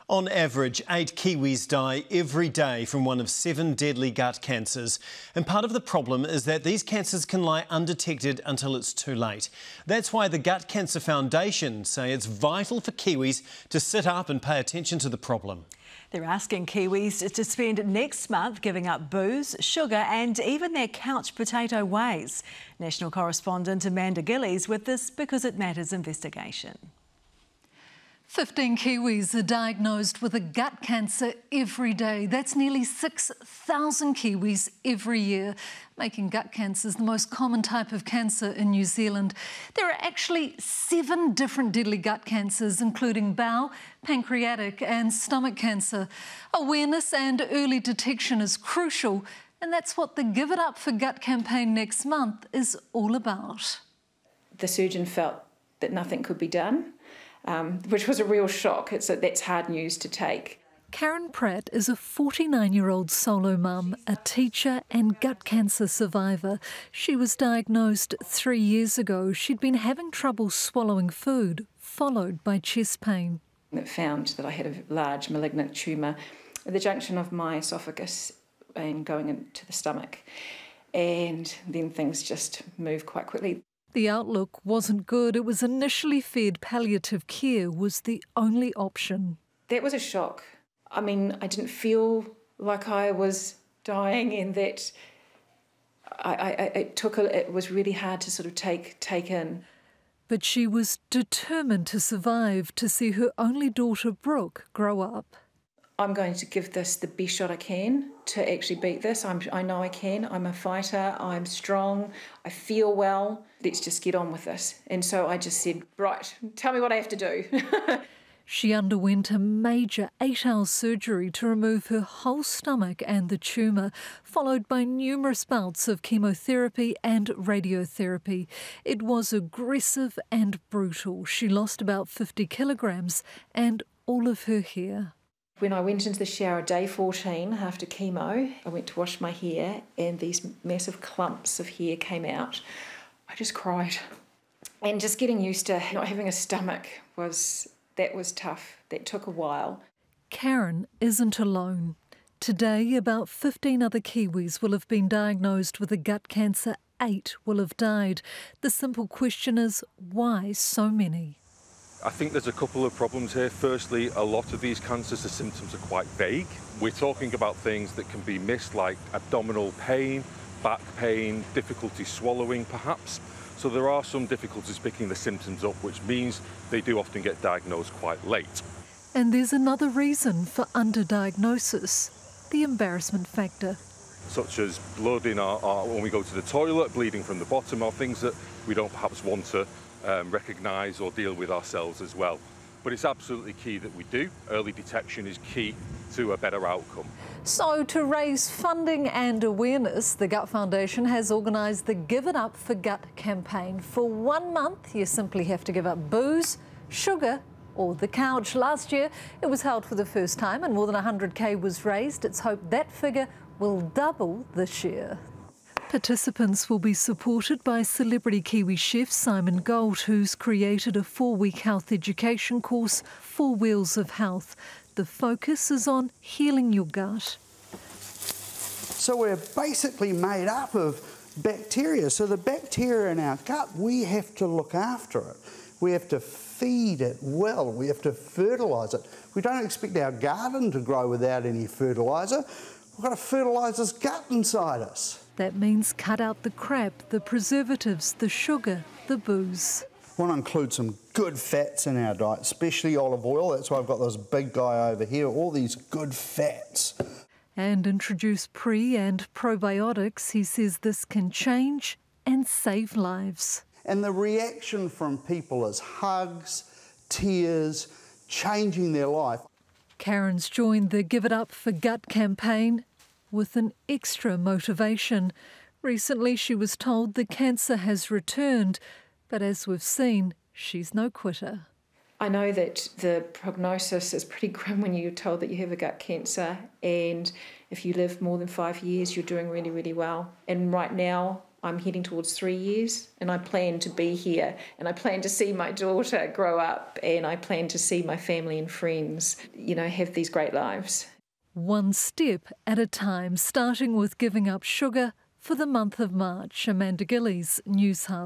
On average, 8 Kiwis die every day from one of 7 deadly gut cancers. And part of the problem is that these cancers can lie undetected until it's too late. That's why the Gut Cancer Foundation say it's vital for Kiwis to sit up and pay attention to the problem. They're asking Kiwis to spend next month giving up booze, sugar and even their couch potato ways. National correspondent Amanda Gillies with this Because It Matters investigation. 15 Kiwis are diagnosed with a gut cancer every day. That's nearly 6,000 Kiwis every year, making gut cancers the most common type of cancer in New Zealand. There are actually 7 different deadly gut cancers, including bowel, pancreatic and stomach cancer. Awareness and early detection is crucial, and that's what the Give It Up for Gut campaign next month is all about. The surgeon felt that nothing could be done. Which was a real shock. That's hard news to take. Karen Pratt is a 49-year-old solo mum, a teacher and gut cancer survivor. She was diagnosed 3 years ago. She'd been having trouble swallowing food, followed by chest pain. It found that I had a large malignant tumour at the junction of my esophagus and going into the stomach. And then things just moved quite quickly. The outlook wasn't good. It was initially feared palliative care was the only option. That was a shock. I mean, I didn't feel like I was dying, and that it was really hard to sort of take in. But she was determined to survive, to see her only daughter Brooke grow up. I'm going to give this the best shot I can to actually beat this. I know I can. I'm a fighter. I'm strong. I feel well. Let's just get on with this. And so I just said, right, tell me what I have to do. She underwent a major 8-hour surgery to remove her whole stomach and the tumour, followed by numerous bouts of chemotherapy and radiotherapy. It was aggressive and brutal. She lost about 50 kilograms and all of her hair. When I went into the shower day 14 after chemo, I went to wash my hair and these massive clumps of hair came out. I just cried. And just getting used to not having a stomach was tough. That took a while. Karen isn't alone. Today, about 15 other Kiwis will have been diagnosed with a gut cancer. 8 will have died. The simple question is, why so many? I think there's a couple of problems here. Firstly, a lot of these cancers, the symptoms are quite vague. We're talking about things that can be missed, like abdominal pain, back pain, difficulty swallowing perhaps. So there are some difficulties picking the symptoms up, which means they do often get diagnosed quite late. And there's another reason for underdiagnosis, the embarrassment factor. Such as blood in when we go to the toilet, bleeding from the bottom, or things that we don't perhaps want to recognise or deal with ourselves as well. But it's absolutely key that we do. Early detection is key to a better outcome. So to raise funding and awareness, the Gut Foundation has organised the Give It Up for Gut campaign. For 1 month, you simply have to give up booze, sugar or the couch. Last year, it was held for the first time and more than 100k was raised. It's hoped that figure will double this year. Participants will be supported by celebrity Kiwi chef Simon Gault, who's created a 4-week health education course, 4 Wheels of Health. The focus is on healing your gut. So we're basically made up of bacteria. So the bacteria in our gut, we have to look after it. We have to feed it well. We have to fertilise it. We don't expect our garden to grow without any fertiliser. We've got to fertilise this gut inside us. That means cut out the crap, the preservatives, the sugar, the booze. We want to include some good fats in our diet, especially olive oil. That's why I've got this big guy over here, all these good fats. And introduce pre- and probiotics. He says this can change and save lives. And the reaction from people is hugs, tears, changing their life. Karen's joined the Give It Up for Gut campaign with an extra motivation. Recently, she was told the cancer has returned, but as we've seen, she's no quitter. I know that the prognosis is pretty grim when you're told that you have a gut cancer, and if you live more than 5 years, you're doing really, really well. And right now, I'm heading towards 3 years, and I plan to be here, and I plan to see my daughter grow up, and I plan to see my family and friends, you know, have these great lives. One step at a time, starting with giving up sugar for the month of March. Amanda Gillies, Newshub.